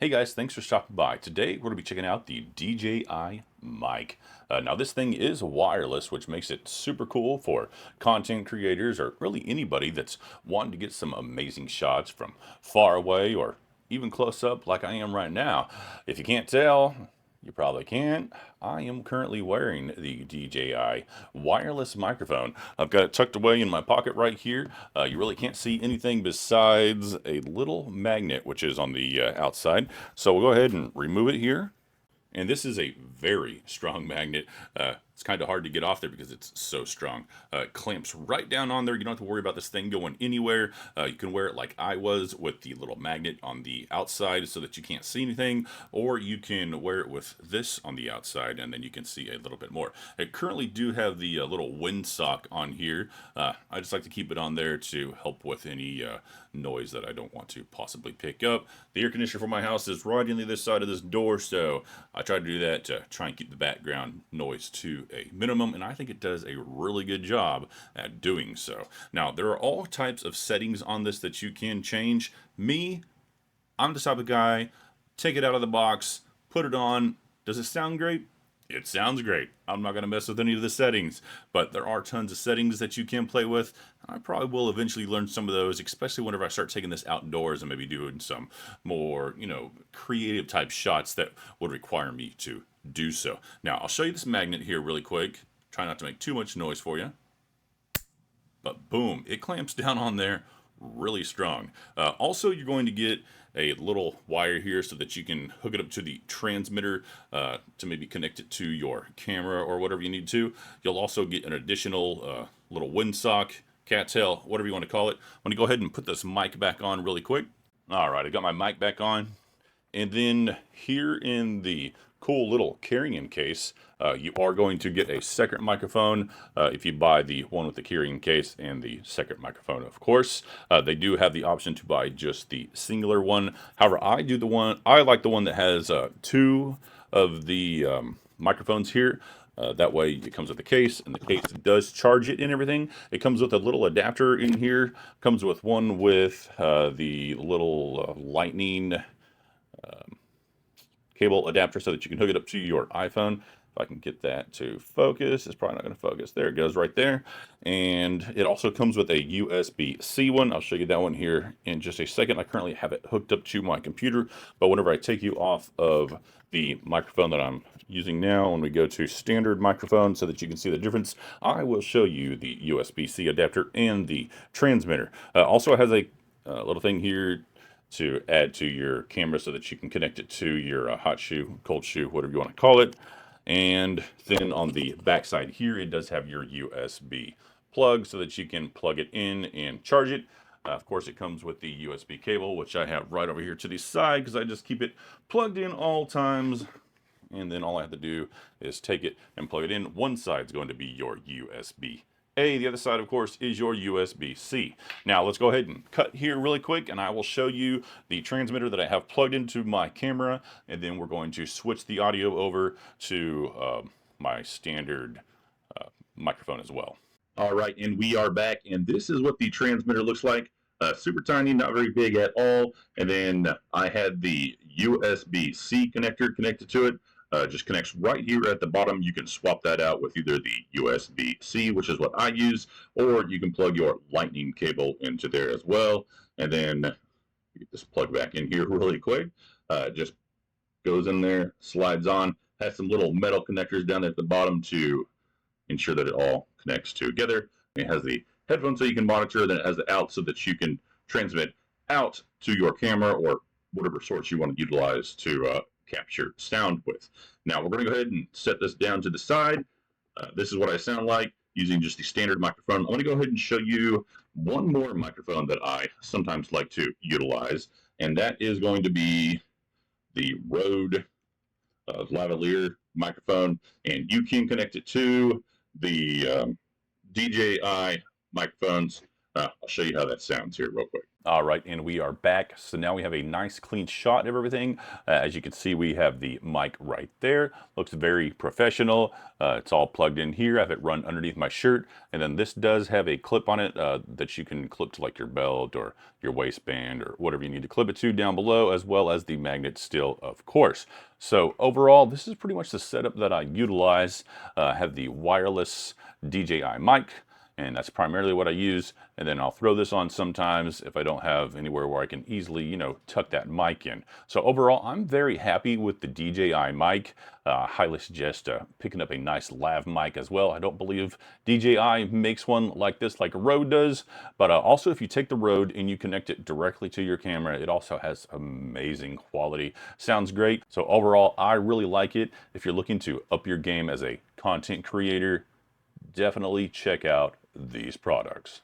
Hey guys, thanks for stopping by. Today we're going to be checking out the DJI Mic. Now this thing is wireless, which makes it super cool for content creators or really anybody that's wanting to get some amazing shots from far away or even close up like I am right now. If you can't tell, you probably can't. I am currently wearing the DJI wireless microphone. I've got it tucked away in my pocket right here. You really can't see anything besides a little magnet, which is on the outside. So we'll go ahead and remove it here. And this is a very strong magnet. It's kind of hard to get off there because it's so strong. It clamps right down on there. You don't have to worry about this thing going anywhere. You can wear it like I was with the little magnet on the outside so that you can't see anything, or you can wear it with this on the outside and then you can see a little bit more. I currently do have the little windsock on here. I just like to keep it on there to help with any noise that I don't want to possibly pick up. The air conditioner for my house is right on the other side of this door, so I try to do that to try and keep the background noise to a minimum, and I think it does a really good job at doing so. Now, there are all types of settings on this that you can change. Me, I'm the type of guy, take it out of the box, put it on. Does it sound great? It sounds great. I'm not going to mess with any of the settings, but there are tons of settings that you can play with. I probably will eventually learn some of those, especially whenever I start taking this outdoors and maybe doing some more, creative type shots that would require me to do so. Now, I'll show you this magnet here really quick. Try not to make too much noise for you. But boom, it clamps down on there really strong. Also, you're going to get a little wire here so that you can hook it up to the transmitter to maybe connect it to your camera or whatever you need to. You'll also get an additional little windsock, cattail, whatever you want to call it. I'm going to go ahead and put this mic back on really quick. All right, I got my mic back on. And then here in the cool little carrying case, you are going to get a second microphone if you buy the one with the carrying case and the second microphone, of course. They do have the option to buy just the singular one. However, I like the one that has two of the microphones here. That way it comes with the case, and the case does charge it and everything. It comes with a little adapter in here. Comes with one with the little lightning cable adapter so that you can hook it up to your iPhone. If I can get that to focus, it's probably not going to focus. There it goes right there. And it also comes with a USB-C one. I'll show you that one here in just a second. I currently have it hooked up to my computer, but whenever I take you off of the microphone that I'm using now, when we go to standard microphone so that you can see the difference, I will show you the USB-C adapter and the transmitter. Also, it has a little thing here to add to your camera so that you can connect it to your hot shoe, cold shoe, whatever you want to call it. And then on the back side here, it does have your USB plug so that you can plug it in and charge it. Of course, it comes with the USB cable, which I have right over here to the side because I just keep it plugged in all times. And then all I have to do is take it and plug it in. One side is going to be your USB A. The other side, of course, is your USB-C. Now, let's go ahead and cut here really quick, and I will show you the transmitter that I have plugged into my camera, and then we're going to switch the audio over to my standard microphone as well. All right, and we are back, and this is what the transmitter looks like. Super tiny, not very big at all. And then I had the USB-C connector connected to it. Just connects right here at the bottom. You can swap that out with either the USB-C, which is what I use, or you can plug your lightning cable into there as well. And then get this plug back in here really quick. Just goes in there, slides on, has some little metal connectors down at the bottom to ensure that it all connects together. It has the headphones so you can monitor, then it has the out so that you can transmit out to your camera or whatever source you want to utilize to capture sound with. Now we're going to go ahead and set this down to the side. This is what I sound like using just the standard microphone. I'm going to go ahead and show you one more microphone that I sometimes like to utilize, and that is going to be the Rode Lavalier microphone, and you can connect it to the DJI microphones. I'll show you how that sounds here real quick. All right, and we are back. So now we have a nice clean shot of everything. As you can see, we have the mic right there. Looks very professional. It's all plugged in here. I have it run underneath my shirt. And then this does have a clip on it that you can clip to like your belt or your waistband or whatever you need to clip it to down below, as well as the magnet still, of course. So overall, this is pretty much the setup that I utilize. I have the wireless DJI mic, and that's primarily what I use. And then I'll throw this on sometimes if I don't have anywhere where I can easily, tuck that mic in. So overall, I'm very happy with the DJI mic. Highly suggest picking up a nice lav mic as well. I don't believe DJI makes one like this like Rode does, but also if you take the Rode and you connect it directly to your camera, it also has amazing quality. Sounds great. So overall, I really like it. If you're looking to up your game as a content creator, definitely check out these products.